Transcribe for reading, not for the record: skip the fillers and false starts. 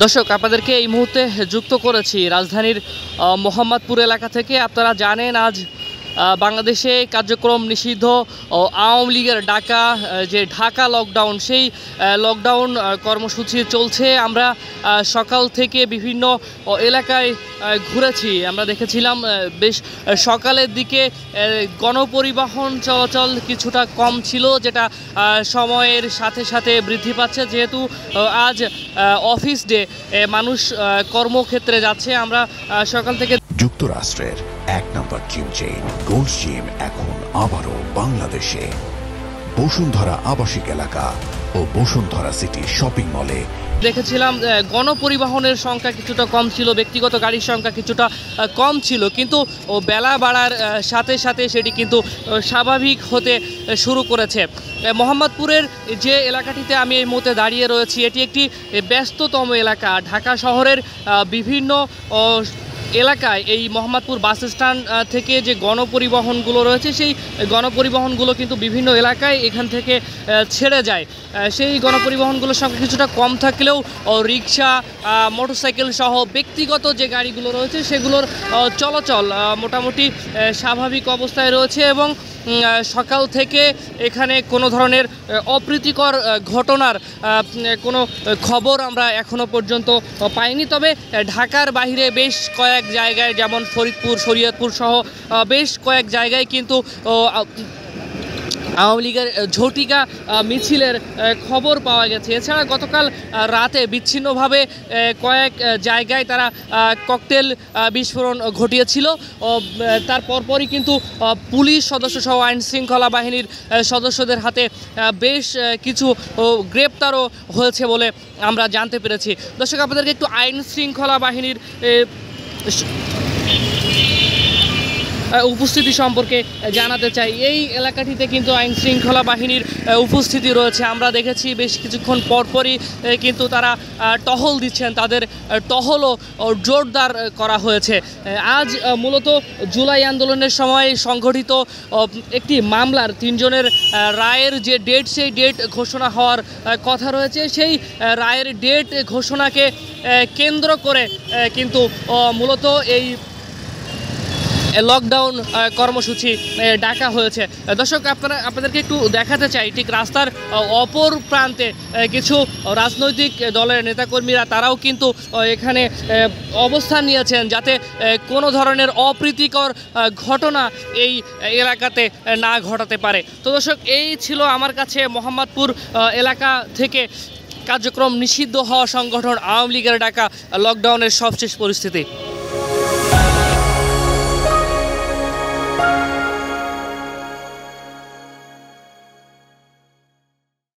দর্শক আপনাদেরকে এই মুহূর্তে যুক্ত করেছি রাজধানীর মোহাম্মদপুর এলাকা থেকে। আপনারা জানেন আজ বাংলাদেশে কার্যক্রম নিষিদ্ধ আওয়ামী লীগের ডাকা যে ঢাকা লকডাউন, সেই লকডাউন কর্মসূচি চলছে। আমরা সকাল থেকে বিভিন্ন এলাকায় ঘুরেছি। আমরা দেখেছিলাম বেশ সকালের দিকে গণপরিবহন চলাচল কিছুটা কম ছিল, যেটা সময়ের সাথে সাথে বৃদ্ধি পাচ্ছে। যেহেতু আজ অফিস ডে, মানুষ কর্মক্ষেত্রে যাচ্ছে। আমরা সকাল থেকে যুক্তরাষ্ট্রের এক নম্বর জিম চেইন গোল্ড জিম এখন আবারও বাংলাদেশে বসুন্ধরা আবাসিক এলাকা ও বসুন্ধরা সিটি শপিং মলে দেখেছিলাম গণপরিবহনের সংখ্যা কিছুটা কম ছিল, ব্যক্তিগত গাড়ির সংখ্যা কিছুটা কম ছিল, কিন্তু বেলা বাড়ার সাথে সাথে সেটি কিন্তু স্বাভাবিক হতে শুরু করেছে। মোহাম্মদপুরের যে এলাকাটিতে আমি এই মুহূর্তে দাঁড়িয়ে রয়েছি, এটি একটি ব্যস্ততম এলাকা। ঢাকা শহরের বিভিন্ন এলাকায় এই মোহাম্মদপুর বাস স্ট্যান্ড থেকে যে গণপরিবহনগুলো রয়েছে, সেই গণপরিবহনগুলো কিন্তু বিভিন্ন এলাকায় এখান থেকে ছেড়ে যায়। সেই গণপরিবহনগুলোর সংখ্যা কিছুটা কম থাকলেও রিক্সা, মোটরসাইকেল সহ ব্যক্তিগত যে গাড়িগুলো রয়েছে সেগুলোর চলাচল মোটামুটি স্বাভাবিক অবস্থায় রয়েছে। এবং সকাল থেকে এখানে কোনো ধরনের অপ্রীতিকর ঘটনার কোনো খবর আমরা এখনো পর্যন্ত পাইনি। তবে ঢাকার বাইরে বেশ কয়েক জায়গায়, যেমন ফরিদপুর, শরীয়তপুর সহ বেশ কয়েক জায়গায় কিন্তু আওয়ামী লীগের ঝটিকা মিছিলের খবর পাওয়া গেছে। এছাড়া গতকাল রাতে বিচ্ছিন্নভাবে কয়েক জায়গায় তারা ককটেল বিস্ফোরণ ঘটিয়েছিল। তার পরপরই কিন্তু পুলিশ সদস্য সহ আইন শৃঙ্খলা বাহিনীর সদস্যদের হাতে বেশ কিছু গ্রেপ্তারও হয়েছে বলে আমরা জানতে পেরেছি। দর্শক, আপনাদেরকে একটু আইন শৃঙ্খলা বাহিনীর উপস্থিতি সম্পর্কে জানাতে চাই। এই এলাকাটিতে কিন্তু আইন শৃঙ্খলা বাহিনীর উপস্থিতি রয়েছে। আমরা দেখেছি বেশ কিছুক্ষণ পরপরই কিন্তু তারা টহল দিচ্ছেন, তাদের টহলও জোরদার করা হয়েছে। আজ মূলত জুলাই আন্দোলনের সময় সংঘটিত একটি মামলার 3 জনের রায়ের যে ডেট, সেই ডেট ঘোষণা হওয়ার কথা রয়েছে। সেই রায়ের ডেট ঘোষণাকে কেন্দ্র করে কিন্তু মূলত এই লকডাউন কর্মসূচি ডাকা হয়েছে। দর্শক, আপনাদেরকে একটু দেখাতে চাই, ঠিক রাস্তার অপর প্রান্তে কিছু রাজনৈতিক দলের নেতাকর্মীরা তারাও কিন্তু এখানে অবস্থান নিয়েছেন, যাতে কোনো ধরনের অপ্রীতিকর ঘটনা এই এলাকাতে না ঘটাতে পারে। তো দর্শক, এই ছিল আমার কাছে মোহাম্মদপুর এলাকা থেকে কার্যক্রম নিষিদ্ধ হওয়া সংগঠন আওয়ামী লীগের ডাকা লকডাউনের সবশেষ পরিস্থিতি।